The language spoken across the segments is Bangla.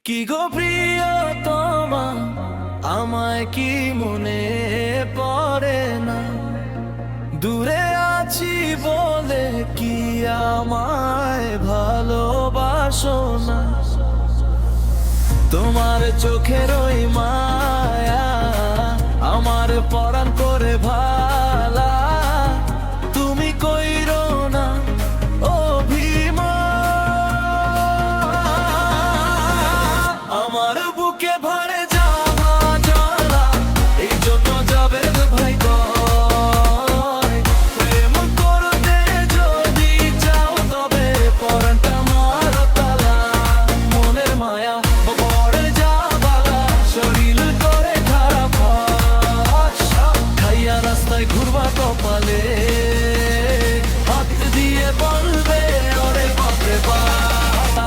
কি গো প্রিয়তমা, আমায় কি মনে পড়ে না? দূরে আছি বলে কি আমায় ভালোবাসো না? তোমার চোখের ওই মায়া আমার পরাণ করে ভালা, তুমি কইরো না অভিমান। আমার বুকে ভরে যাওয়া জ্বালা, এই জন্য যাবে ভাই কয়, প্রেম করতে যদি চাও তবে পরাণটা মারো তালা। মনের মায়া পড়ে যাবালা, শরীর করে খারাপ খাইয়া রাস্তায় ঘুরবা কপালে, হাত দিয়ে বলবে ওরে বাপরে বাপ।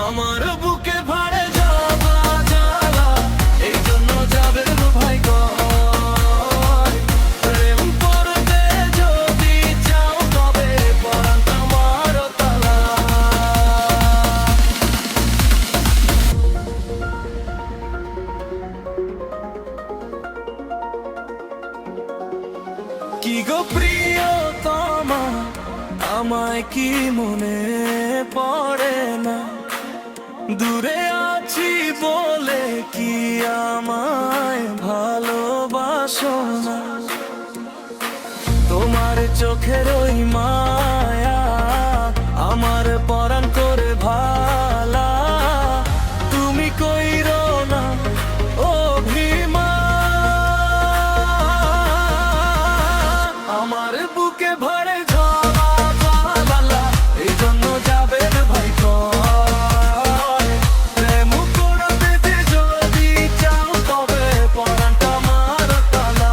আমার বুকে ভরে যাওয়া জ্বালা, এই জন্য যাবে ভাই কয়, প্রেম করতে যদি চাও তবে পরাণটা মারো তালা। কি গো প্রিয়তমা, আমায় কি মনে পড়ে না? দূরে আছি বলে কি আমায় ভালোবাসো না? তোমার চোখের ওই মায়া আমার পরাণ করে ভালা, তুমি কইরো না অভিমান। আমার বুকে ভরে যাওয়া জ্বালা, এই জন্য যাবে ভাই কয়, প্রেম করতে যদি চাও তবে পরাণটা মারো তালা।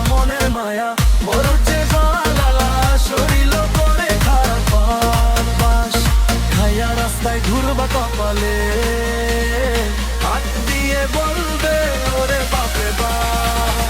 মনের মায়া বড় যে জ্বালা, শরীর করে খারাপ বাস খাইয়া রাস্তায় ঘুরবা কপালে, হাত দিয়ে বলবে ওরে বাপরে বাপ।